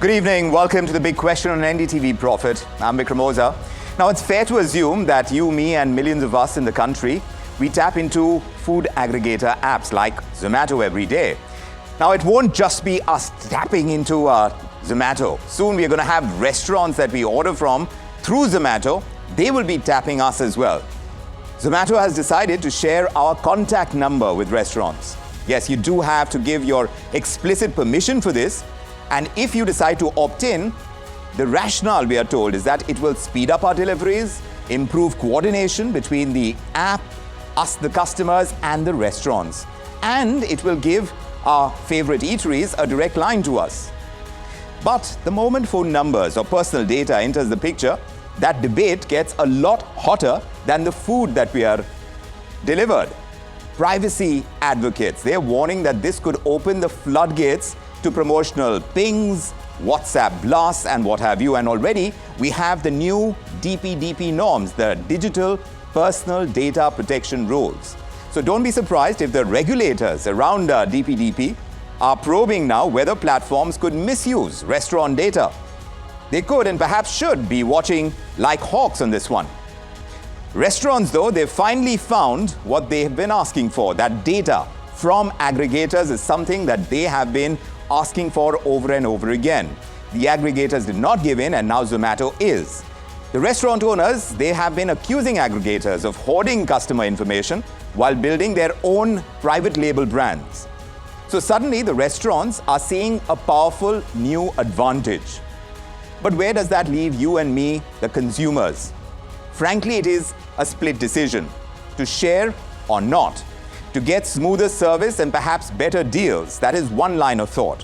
Good evening. Welcome to the big question on NDTV Profit. I'm Khwaja. Now, it's fair to assume that you, me, and millions of us in the country, we tap into food aggregator apps like Zomato every day. Now, it won't just be us tapping into Zomato. Soon, we're going to have restaurants that we order from through Zomato. They will be tapping us as well. Zomato has decided to share our contact number with restaurants. Yes, you do have to give your explicit permission for this. And if you decide to opt in, the rationale, we are told, is that it will speed up our deliveries, improve coordination between the app, us, the customers, and the restaurants. And it will give our favorite eateries a direct line to us. But the moment phone numbers or personal data enters the picture, that debate gets a lot hotter than the food that we are delivered. Privacy advocates, they're warning that this could open the floodgates to promotional pings, WhatsApp blasts, and what have you. And already we have the new DPDP norms, the Digital Personal Data Protection Rules. So don't be surprised if the regulators around DPDP are probing now whether platforms could misuse restaurant data. They could and perhaps should be watching like hawks on this one. Restaurants, though, they've finally found what they have been asking for. That data from aggregators is something that they have been asking for over and over again. The aggregators did not give in, and now Zomato is. The restaurant owners, they have been accusing aggregators of hoarding customer information while building their own private label brands. So suddenly the restaurants are seeing a powerful new advantage. But where does that leave you and me, the consumers? Frankly, it is a split decision to share or not. To get smoother service and perhaps better deals, that is one line of thought.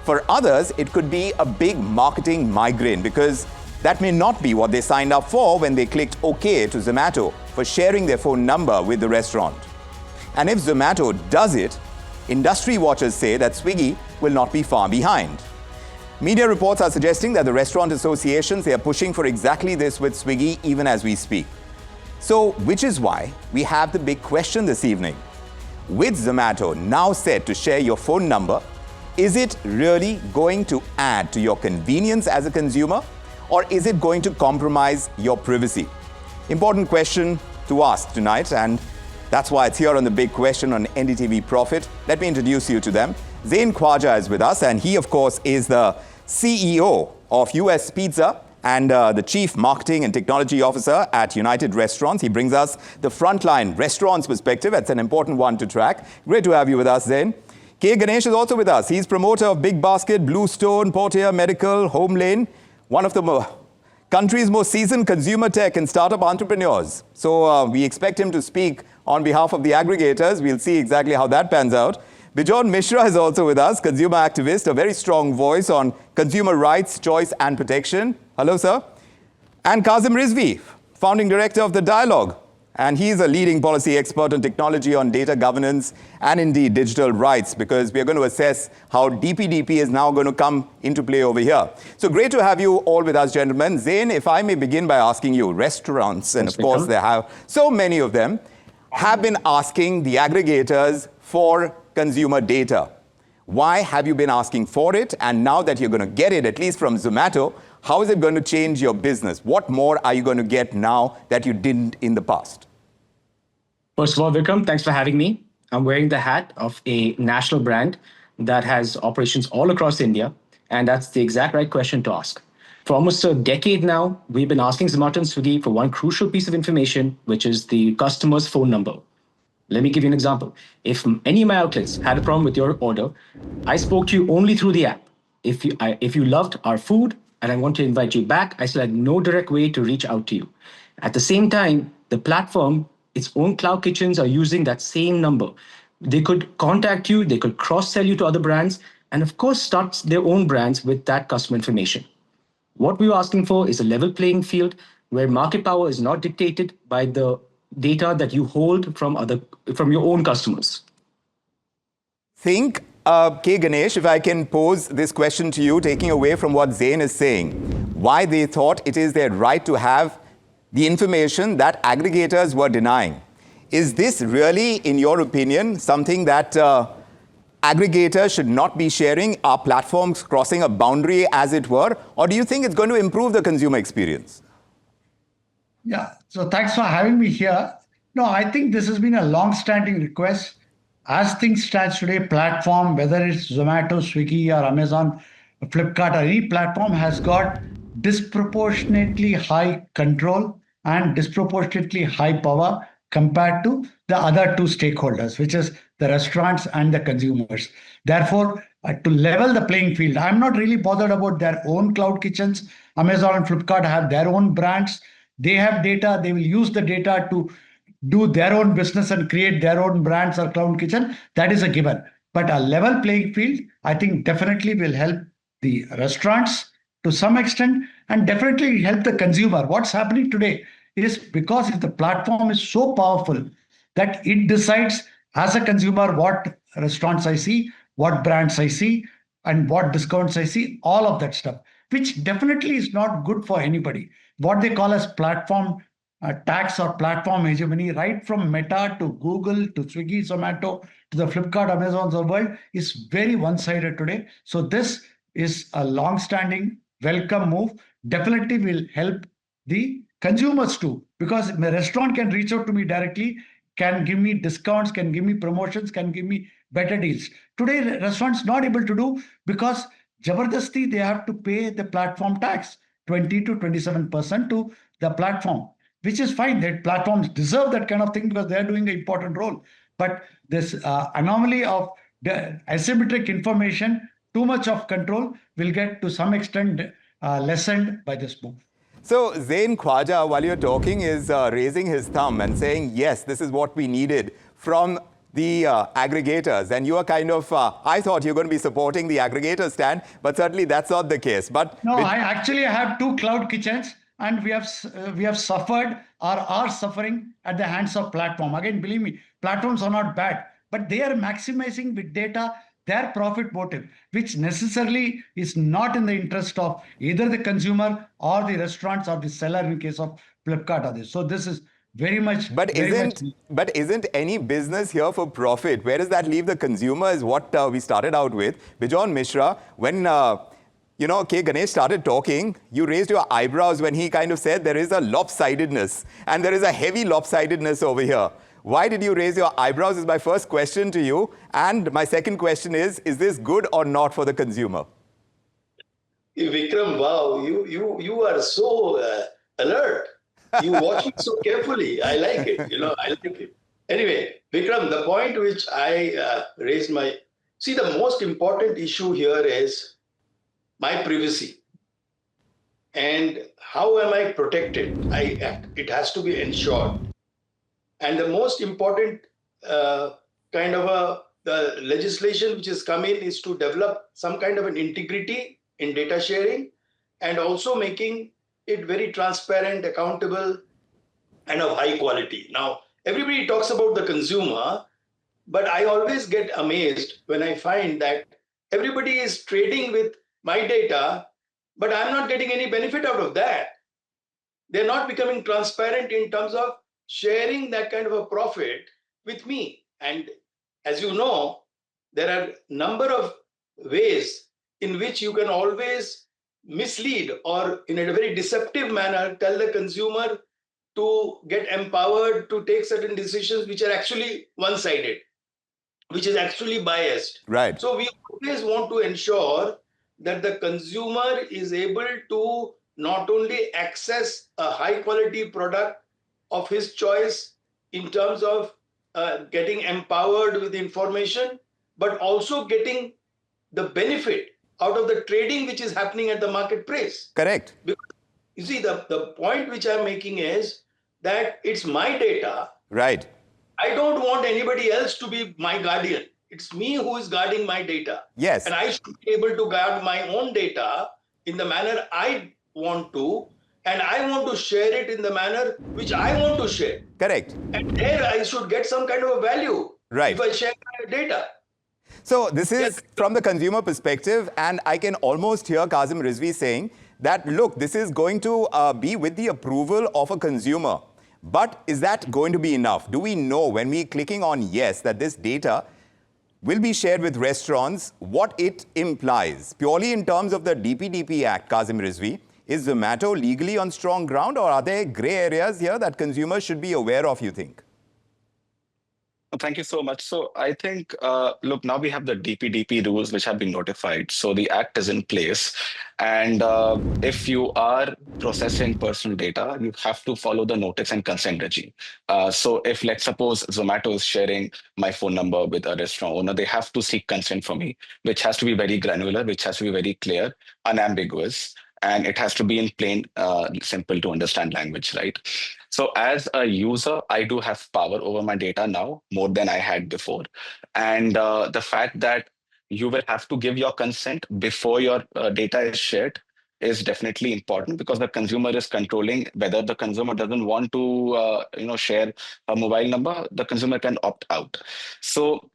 For others, it could be a big marketing migraine because that may not be what they signed up for when they clicked OK to Zomato for sharing their phone number with the restaurant. And if Zomato does it, industry watchers say that Swiggy will not be far behind. Media reports are suggesting that the restaurant associations, they are pushing for exactly this with Swiggy even as we speak. So, which is why we have the big question this evening. With Zomato now set to share your phone number, is it really going to add to your convenience as a consumer, or is it going to compromise your privacy? Important question to ask tonight, and that's why it's here on the big question on NDTV Profit. Let me introduce you to them. Zain Khwaja is with us, and he, of course, is the CEO of US Pizza and the Chief Marketing and Technology Officer at United Restaurants. He brings us the frontline restaurants perspective. It's an important one to track. Great to have you with us, Zain. Ganesh is also with us. He's promoter of BigBasket, Bluestone, Portia Medical, Home Lane, one of the country's most seasoned consumer tech and startup entrepreneurs. So we expect him to speak on behalf of the aggregators. We'll see exactly how that pans out. Bijon Mishra is also with us, consumer activist, a very strong voice on consumer rights, choice and protection. Hello, sir. And Kazim Rizvi, founding director of The Dialogue. And he's a leading policy expert on technology, on data governance, and indeed digital rights, because we are going to assess how DPDP is now going to come into play over here. So great to have you all with us, gentlemen. Zain, if I may begin by asking you, restaurants, and of course there have so many of them, have been asking the aggregators for consumer data. Why have you been asking for it? And now that you're going to get it, at least from Zomato, how is it going to change your business? What more are you going to get now that you didn't in the past? First of all, Vikram, thanks for having me. I'm wearing the hat of a national brand that has operations all across India. And that's the exact right question to ask. For almost a decade now, we've been asking Zomato and Swiggy for one crucial piece of information, which is the customer's phone number. Let me give you an example. If any of my outlets had a problem with your order, I spoke to you only through the app. If you loved our food and I want to invite you back, I still had no direct way to reach out to you. At the same time, the platform, its own cloud kitchens are using that same number. They could contact you, they could cross-sell you to other brands, and of course, start their own brands with that customer information. What we were asking for is a level playing field where market power is not dictated by the data that you hold from your own customers. Think, Ganesh, if I can pose this question to you, taking away from what Zain is saying, why they thought it is their right to have the information that aggregators were denying. Is this really, in your opinion, something that aggregators should not be sharing? Are platforms crossing a boundary, as it were? Or do you think it's going to improve the consumer experience? Yeah, so thanks for having me here. No, I think this has been a long-standing request. As things stand today, platform, whether it's Zomato, Swiggy, or Amazon, Flipkart, or any platform has got disproportionately high control and disproportionately high power compared to the other two stakeholders, which is the restaurants and the consumers. Therefore, to level the playing field, I'm not really bothered about their own cloud kitchens. Amazon and Flipkart have their own brands. They have data. They will use the data to do their own business and create their own brands or cloud kitchen. That is a given. But a level playing field, I think, definitely will help the restaurants to some extent and definitely help the consumer. What's happening today is because if the platform is so powerful that it decides as a consumer what restaurants I see, what brands I see, and what discounts I see, all of that stuff, which definitely is not good for anybody. What they call as platform tax or platform hegemony, right from Meta to Google to Swiggy, Zomato to the Flipkart, Amazons of the world, is very one-sided today. So this is a long-standing welcome move. Definitely will help the consumers too, because my restaurant can reach out to me directly, can give me discounts, can give me promotions, can give me better deals. Today, restaurants not able to do because Jabardasti, they have to pay the platform tax, 20 to 27% to the platform, which is fine. That platforms deserve that kind of thing because they're doing an important role. But this anomaly of the asymmetric information, too much of control will get to some extent lessened by this move. So Zain, Khwaja, while you're talking, is raising his thumb and saying, yes, this is what we needed from the aggregators. And you are kind of, I thought you were going to be supporting the aggregator stand, but certainly that's not the case. But no, I actually have two cloud kitchens, and we have suffered or are suffering at the hands of platform. Again, believe me, platforms are not bad, but they are maximizing with data their profit motive, which necessarily is not in the interest of either the consumer or the restaurants or the seller in case of Flipkart or this. So this is very much. But isn't any business here for profit? Where does that leave the consumer? Is what we started out with. Bijon Mishra, when Ganesh started talking, you raised your eyebrows when he kind of said there is a lopsidedness, and there is a heavy lopsidedness over here. Why did you raise your eyebrows is my first question to you. And my second question is this good or not for the consumer? Vikram, wow, you are so alert. You watch it so carefully. I like it, I like it. Anyway, Vikram, the point which I raised see, the most important issue here is my privacy. And how am I protected? It has to be ensured. And the most important kind of the legislation which has come in is to develop some kind of an integrity in data sharing and also making it very transparent, accountable, and of high quality. Now, everybody talks about the consumer, but I always get amazed when I find that everybody is trading with my data, but I'm not getting any benefit out of that. They're not becoming transparent in terms of sharing that kind of a profit with me. And as you know, there are a number of ways in which you can always mislead or in a very deceptive manner tell the consumer to get empowered to take certain decisions which are actually one-sided, which is actually biased. Right. So we always want to ensure that the consumer is able to not only access a high-quality product of his choice in terms of getting empowered with information, but also getting the benefit out of the trading which is happening at the marketplace. Correct. Because, you see, the point which I'm making is that it's my data. Right. I don't want anybody else to be my guardian. It's me who is guarding my data. Yes. And I should be able to guard my own data in the manner I want to, and I want to share it in the manner which I want to share. Correct. And there I should get some kind of a value right. if I share my data. So this is from the consumer perspective, and I can almost hear Kazim Rizvi saying that, look, this is going to be with the approval of a consumer. But is that going to be enough? Do we know when we're clicking on yes that this data will be shared with restaurants, what it implies. Purely in terms of the DPDP Act, Kazim Rizvi, is Zomato legally on strong ground, or are there grey areas here that consumers should be aware of, you think? Thank you so much. So I think, look, now we have the DPDP rules which have been notified. So the act is in place. And if you are processing personal data, you have to follow the notice and consent regime. So if, let's suppose, Zomato is sharing my phone number with a restaurant owner, they have to seek consent from me, which has to be very granular, which has to be very clear, unambiguous, and it has to be in plain, simple to understand language, right? So as a user, I do have power over my data now, more than I had before. And the fact that you will have to give your consent before your data is shared is definitely important, because the consumer is controlling whether the consumer doesn't want to share a mobile number, the consumer can opt out. So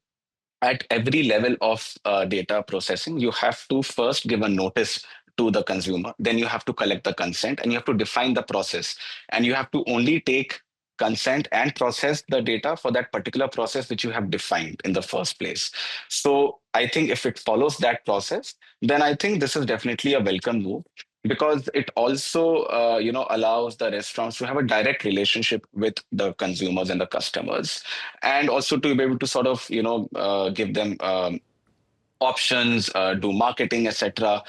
at every level of data processing, you have to first give a notice to the consumer, then you have to collect the consent, and you have to define the process, and you have to only take consent and process the data for that particular process which you have defined in the first place. So I think if it follows that process, then I think this is definitely a welcome move, because it also allows the restaurants to have a direct relationship with the consumers and the customers, and also to be able to sort of give them options, do marketing, etc.,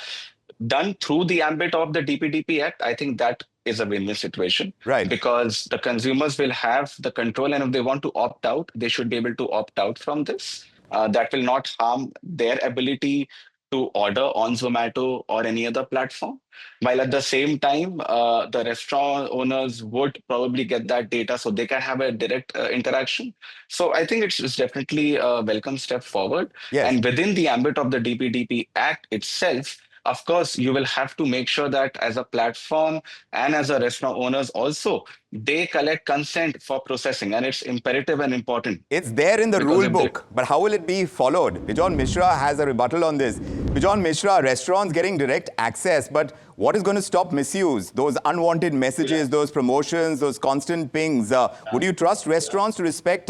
done through the ambit of the DPDP Act. I think that is a win-win situation, Right. because the consumers will have the control, and if they want to opt out, they should be able to opt out from this. That will not harm their ability to order on Zomato or any other platform, while at the same time, the restaurant owners would probably get that data so they can have a direct interaction. So I think it's definitely a welcome step forward. Yes. And within the ambit of the DPDP Act itself, of course, you will have to make sure that as a platform and as a restaurant owners also, they collect consent for processing, and it's imperative and important. It's there in the Because rule book, but how will it be followed? Bijon Mishra has a rebuttal on this. Bijon Mishra, restaurants getting direct access, but what is going to stop misuse? Those unwanted messages, those promotions, those constant pings. Would you trust restaurants to respect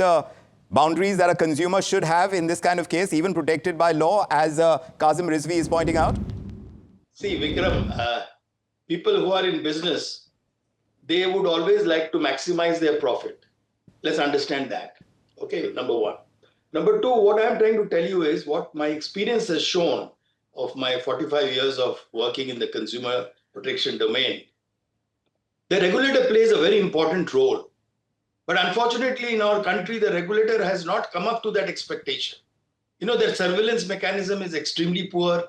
boundaries that a consumer should have in this kind of case, even protected by law, as Kazim Rizvi is pointing out? See, Vikram, people who are in business, they would always like to maximize their profit. Let's understand that. Okay, number one. Number two, what I'm trying to tell you is what my experience has shown of my 45 years of working in the consumer protection domain. The regulator plays a very important role. But unfortunately, in our country, the regulator has not come up to that expectation. Their surveillance mechanism is extremely poor.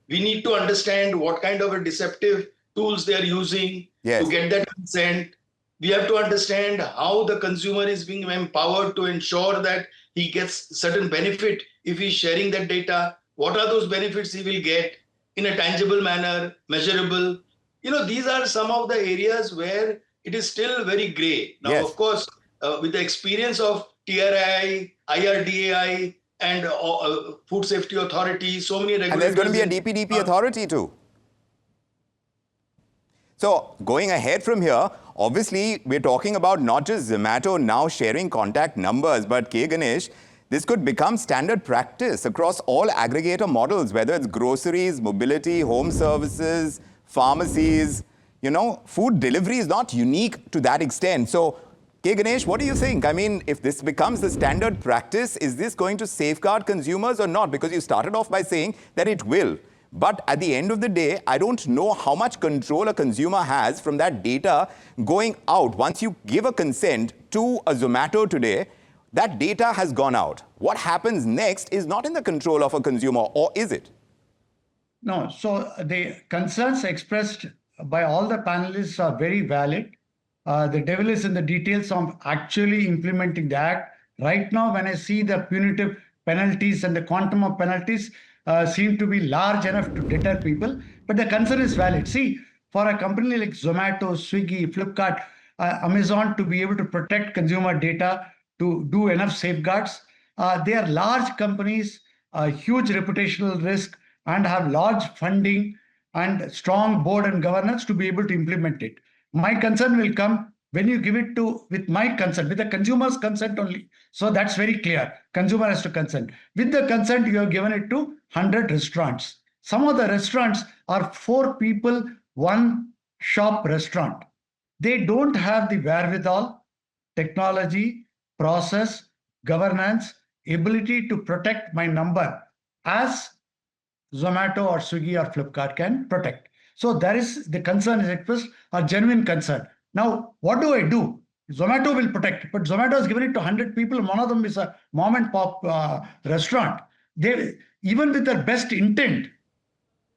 We need to understand what kind of a deceptive tools they are using to get that consent. We have to understand how the consumer is being empowered to ensure that he gets certain benefit if he's sharing that data. What are those benefits he will get in a tangible manner, measurable? These are some of the areas where it is still very gray. Now, of course, with the experience of TRI, IRDAI, and Food Safety Authority, so many regulators. And there's going to be a DPDP authority too. So going ahead from here, obviously, we're talking about not just Zomato now sharing contact numbers, but Ganesh, this could become standard practice across all aggregator models, whether it's groceries, mobility, home services, pharmacies. Food delivery is not unique to that extent. So Ganesh, what do you think? I mean, if this becomes the standard practice, is this going to safeguard consumers or not? Because you started off by saying that it will. But at the end of the day, I don't know how much control a consumer has from that data going out. Once you give a consent to a Zomato today, that data has gone out. What happens next is not in the control of a consumer, or is it? No, so the concerns expressed by all the panelists are very valid. The devil is in the details of actually implementing the act. Right now, when I see the punitive penalties and the quantum of penalties seem to be large enough to deter people, but the concern is valid. See, for a company like Zomato, Swiggy, Flipkart, Amazon to be able to protect consumer data, to do enough safeguards, they are large companies, huge reputational risk, and have large funding and strong board and governance to be able to implement it. My concern will come when you give it with my consent, with the consumer's consent only. So that's very clear. Consumer has to consent. With the consent, you have given it to 100 restaurants. Some of the restaurants are 4 people, 1 shop restaurant. They don't have the wherewithal, technology, process, governance, ability to protect my number as Zomato or Swiggy or Flipkart can protect. So there is the concern is expressed, a genuine concern. Now, what do I do? Zomato will protect, but Zomato has given it to 100 people. One of them is a mom and pop restaurant. They, even with their best intent,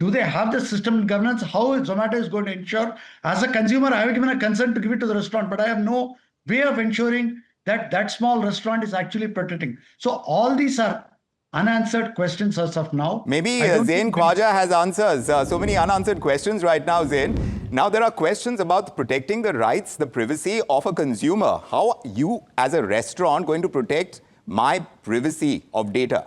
do they have the system and governance? How Zomato is going to ensure? As a consumer, I have given a consent to give it to the restaurant, but I have no way of ensuring that that small restaurant is actually protecting. So all these are unanswered questions as of now. Maybe Zain Khwaja has answers. So many unanswered questions right now, Zain. Now there are questions about protecting the rights, the privacy of a consumer. How are you as a restaurant going to protect my privacy of data?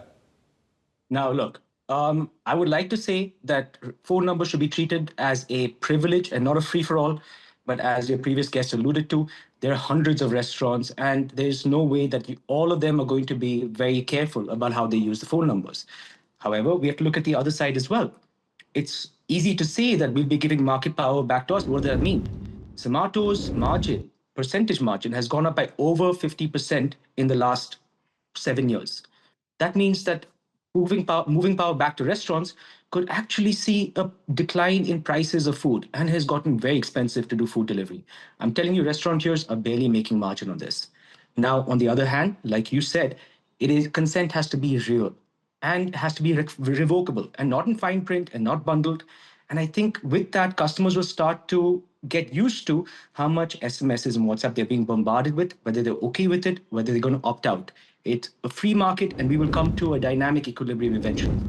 Now, look, I would like to say that phone numbers should be treated as a privilege and not a free-for-all. But as your previous guest alluded to, there are hundreds of restaurants, and there's no way that all of them are going to be very careful about how they use the phone numbers. However, we have to look at the other side as well. It's easy to say that we'll be giving market power back to us. What does that mean? Zomato's margin, percentage margin, has gone up by over 50% in the last 7 years. That means that moving power back to restaurants could actually see a decline in prices of food, and has gotten very expensive to do food delivery. I'm telling you, restaurateurs are barely making margin on this. Now, on the other hand, like you said, consent has to be real and has to be revocable and not in fine print and not bundled. And I think with that, customers will start to get used to how much SMSs and WhatsApp they're being bombarded with, whether they're okay with it, whether they're going to opt out. It's a free market, and we will come to a dynamic equilibrium eventually.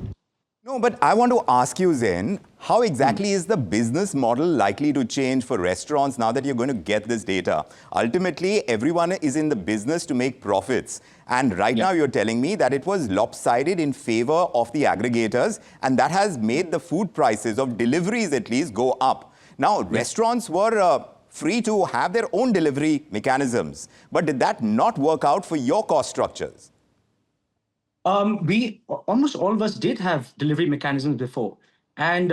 No, but I want to ask you, Zain, how exactly is the business model likely to change for restaurants now that you're going to get this data? Ultimately, everyone is in the business to make profits. And right now you're telling me that it was lopsided in favor of the aggregators, and that has made the food prices of deliveries at least go up. Now, restaurants were free to have their own delivery mechanisms. But did that not work out for your cost structures? We almost all of us did have delivery mechanisms before. And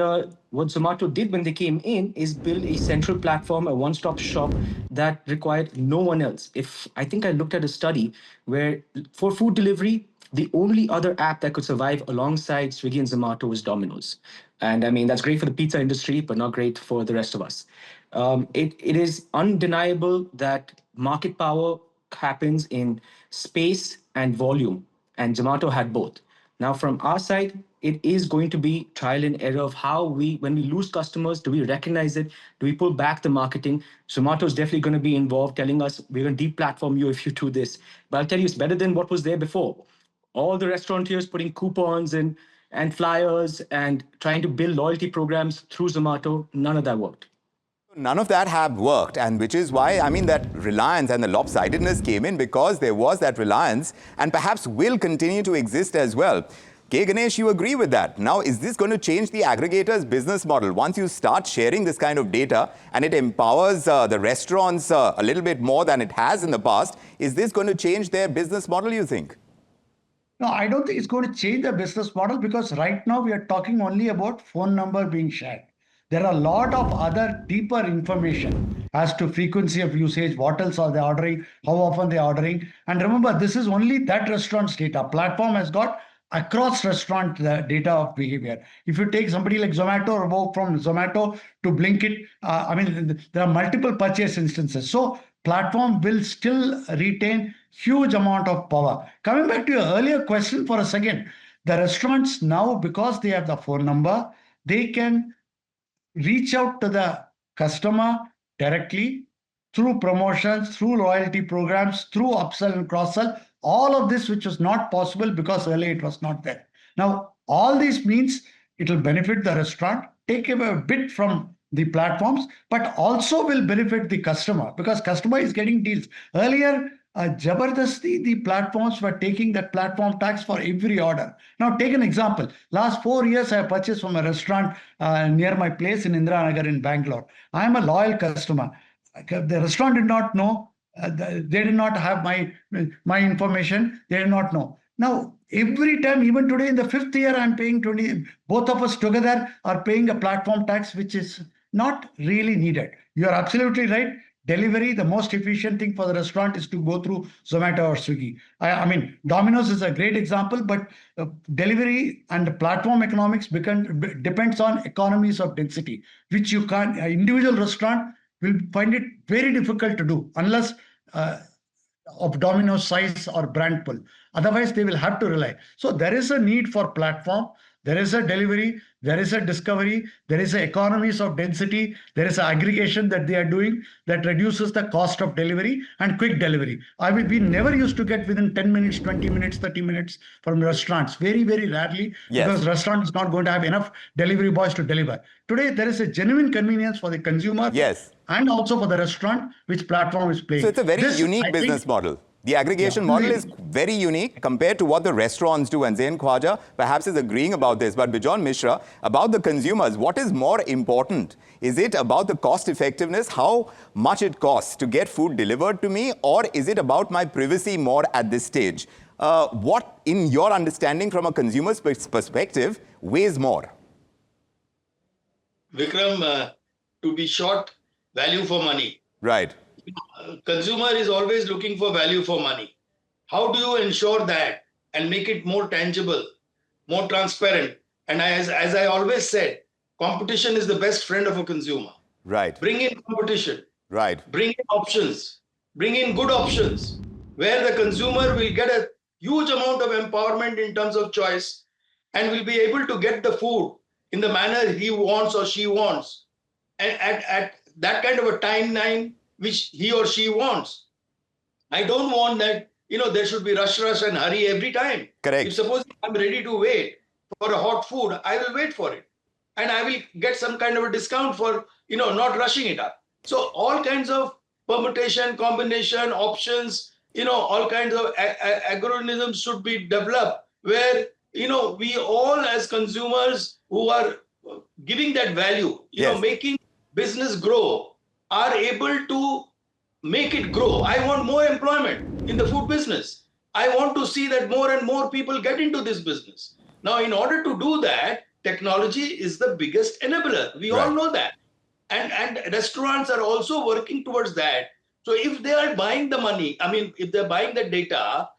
what Zomato did when they came in is build a central platform, a one-stop shop that required no one else. I think I looked at a study where for food delivery, the only other app that could survive alongside Swiggy and Zomato was Domino's. And I mean, that's great for the pizza industry, but not great for the rest of us. It is undeniable that market power happens in space and volume, and Zomato had both. Now, from our side, it is going to be trial and error of when we lose customers, do we recognize it? Do we pull back the marketing? Zomato is definitely going to be involved, telling us we're going to deplatform you if you do this. But I'll tell you, it's better than what was there before. All the restaurateurs putting coupons and flyers and trying to build loyalty programs through Zomato, none of that worked. None of that have worked, and which is why, I mean, that reliance and the lopsidedness came in, because there was that reliance and perhaps will continue to exist as well. Ganesh, you agree with that? Now, is this going to change the aggregator's business model? Once you start sharing this kind of data and it empowers the restaurants a little bit more than it has in the past, is this going to change their business model, you think? No, I don't think it's going to change the business model, because right now we are talking only about phone number being shared. There are a lot of other deeper information as to frequency of usage, what else are they ordering, how often they're ordering. And remember, this is only that restaurant's data. Platform has got across restaurant data of behavior. If you take somebody like Zomato or work from Zomato to Blinkit, I mean, there are multiple purchase instances. So platform will still retain huge amount of power. Coming back to your earlier question for a second, the restaurants now, because they have the phone number, they can reach out to the customer directly through promotions, through loyalty programs, through upsell and cross-sell, all of this which was not possible because earlier it was not there. Now, all this means it will benefit the restaurant, take away a bit from the platforms, but also will benefit the customer, because customer is getting deals. Earlier, Jabardasti, the platforms were taking that platform tax for every order. Now, take an example. Last 4 years, I purchased from a restaurant near my place in Indira Nagar in Bangalore. I am a loyal customer. The restaurant did not know. They did not have my information. They did not know. Now, every time, even today in the fifth year, I'm paying 20. Both of us together are paying a platform tax, which is not really needed. You are absolutely right. Delivery, the most efficient thing for the restaurant is to go through Zomato or Swiggy. I mean, Domino's is a great example, but delivery and platform economics depends on economies of density, which you can't. An individual restaurant will find it very difficult to do unless of Domino's size or brand pull. Otherwise, they will have to rely. So there is a need for platform. There is a delivery. There is a discovery. There is a economies of density. There is an aggregation that they are doing that reduces the cost of delivery and quick delivery. We never used to get within 10 minutes, 20 minutes, 30 minutes from restaurants. Very, very rarely, because restaurant is not going to have enough delivery boys to deliver. Today, there is a genuine convenience for the consumer. Yes. And also for the restaurant, which platform is playing. So it's a very unique business model. The aggregation model is very unique compared to what the restaurants do. And Zain, Khwaja perhaps is agreeing about this. But Bijon Mishra, about the consumers, what is more important? Is it about the cost effectiveness, how much it costs to get food delivered to me? Or is it about my privacy more at this stage? What, in your understanding from a consumer's perspective, weighs more? Vikram, to be short, value for money. Right. Consumer is always looking for value for money. How do you ensure that and make it more tangible, more transparent? And as I always said, competition is the best friend of a consumer. Right. Bring in competition. Right. Bring in options. Bring in good options where the consumer will get a huge amount of empowerment in terms of choice and will be able to get the food in the manner he wants or she wants, and at that kind of a timeline which he or she wants. I don't want that, there should be rush and hurry every time. Correct. If suppose I'm ready to wait for a hot food, I will wait for it. And I will get some kind of a discount for, not rushing it up. So all kinds of permutation, combination, options, all kinds of algorithms should be developed where, we all as consumers who are giving that value, making business grow, are able to make it grow. I want more employment in the food business. I want to see that more and more people get into this business. Now, in order to do that, technology is the biggest enabler. We all know that. And restaurants are also working towards that. So if they are buying the money, if they're buying the data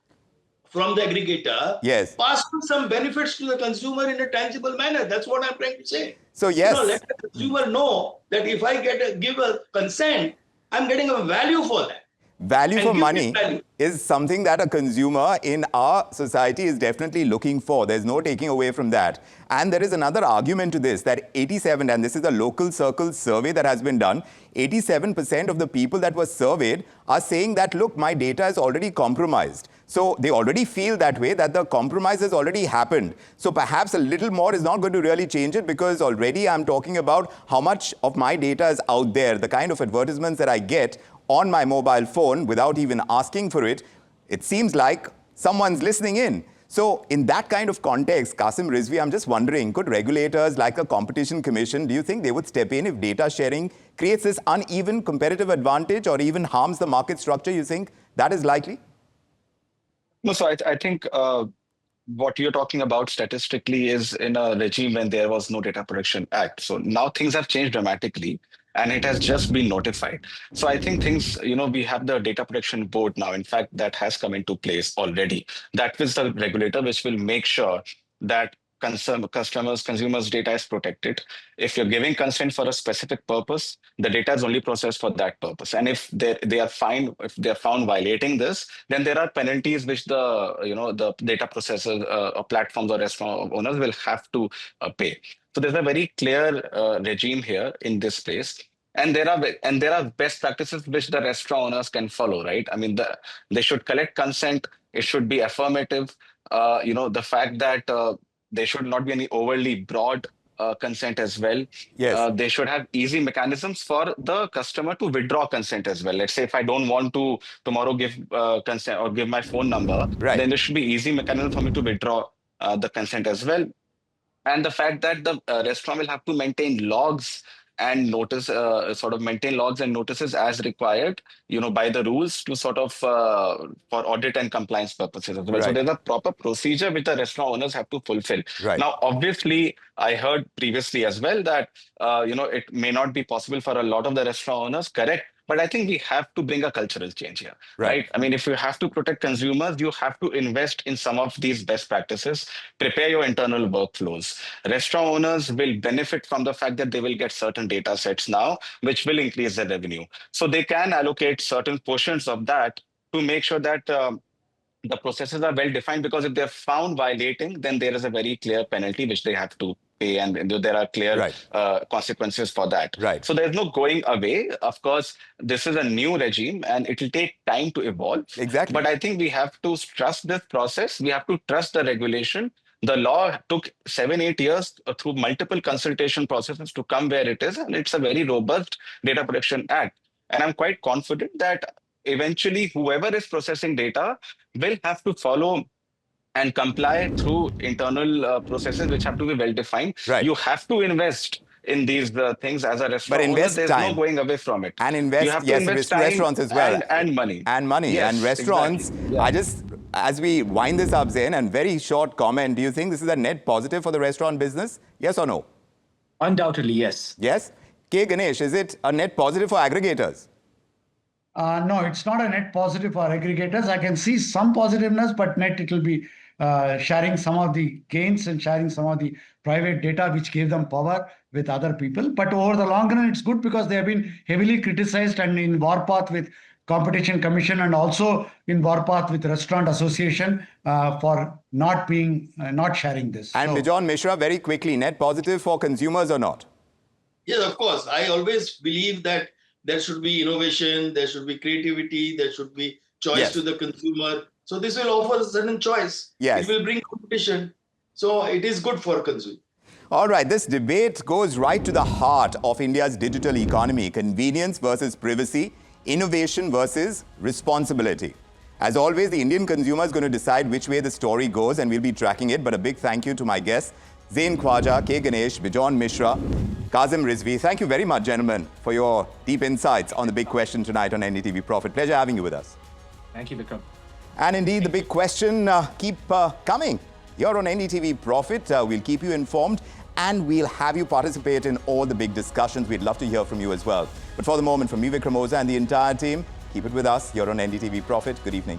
from the aggregator, pass on some benefits to the consumer in a tangible manner. That's what I'm trying to say. So yes, let the consumer know that if I give a consent, I'm getting a value for that. Value for money is something that a consumer in our society is definitely looking for. There's no taking away from that. And there is another argument to this, that 87, and this is a local circle survey that has been done, 87% of the people that were surveyed are saying that, look, my data is already compromised. So they already feel that way, that the compromise has already happened. So perhaps a little more is not going to really change it, because already I'm talking about how much of my data is out there, the kind of advertisements that I get on my mobile phone without even asking for it. It seems like someone's listening in. So in that kind of context, Kazim, Rizvi, I'm just wondering, could regulators like a competition commission, do you think they would step in if data sharing creates this uneven competitive advantage or even harms the market structure? You think that is likely? No, so I think what you're talking about statistically is in a regime when there was no Data Protection Act. So now things have changed dramatically and it has just been notified. So I think things, we have the Data Protection Board now. In fact, that has come into place already. That is the regulator which will make sure that consumers' data is protected. If you're giving consent for a specific purpose, the data is only processed for that purpose. And if they are found violating this, then there are penalties which the data processors or platforms or restaurant owners will have to pay. So there's a very clear regime here in this space. And there are best practices which the restaurant owners can follow, right? They should collect consent. It should be affirmative. The fact that there should not be any overly broad consent as well. Yes. They should have easy mechanisms for the customer to withdraw consent as well. Let's say if I don't want to tomorrow give consent or give my phone number, then there should be easy mechanism for me to withdraw the consent as well. And the fact that the restaurant will have to maintain logs and notice, sort of maintain logs and notices as required, by the rules to sort of for audit and compliance purposes as well. So Right. there's a proper procedure which the restaurant owners have to fulfill. Right. Now, obviously, I heard previously as well that it may not be possible for a lot of the restaurant owners, correct? But I think we have to bring a cultural change here, right? I mean, if you have to protect consumers, you have to invest in some of these best practices, prepare your internal workflows. Restaurant owners will benefit from the fact that they will get certain data sets now, which will increase their revenue. So they can allocate certain portions of that to make sure that the processes are well defined, because if they're found violating, then there is a very clear penalty which they have to pay, and there are clear consequences for that. Right. So there's no going away. Of course, this is a new regime and it will take time to evolve. Exactly. But I think we have to trust this process. We have to trust the regulation. The law took 7-8 years through multiple consultation processes to come where it is, and it's a very robust Data Protection Act. And I'm quite confident that eventually whoever is processing data will have to follow and comply through internal processes which have to be well defined. Right. You have to invest in these things as a restaurant. But invest owner. There's time. no going away from it. And invest, you have to yes, invest restaurants as well. And money. And money. Yes, and restaurants, exactly. Yeah. As we wind this up, Zain, and very short comment, do you think this is a net positive for the restaurant business? Yes or no? Undoubtedly, yes. Yes? Ganesh, is it a net positive for aggregators? No, it's not a net positive for aggregators. I can see some positiveness, but net it will be sharing some of the gains and sharing some of the private data which gave them power with other people. But over the long run, it's good because they have been heavily criticized and in warpath with Competition Commission and also in warpath with Restaurant Association for not sharing this. And Bijon Mishra, very quickly, net positive for consumers or not? Yes, of course. I always believe that there should be innovation, there should be creativity, there should be choice to the consumer. So this will offer a certain choice. Yes. It will bring competition. So it is good for consumer. All right, this debate goes right to the heart of India's digital economy: convenience versus privacy, innovation versus responsibility. As always, the Indian consumer is going to decide which way the story goes, and we'll be tracking it. But a big thank you to my guests, Zain, Khwaja, Ganesh, Bijon Mishra, Kazim, Rizvi. Thank you very much, gentlemen, for your deep insights on the big question tonight on NDTV Profit. Pleasure having you with us. Thank you, Vikram. And indeed, the big question keep coming. Here on NDTV Profit, we'll keep you informed and we'll have you participate in all the big discussions. We'd love to hear from you as well. But for the moment, from me, Vikram and the entire team, keep it with us here on NDTV Profit. Good evening.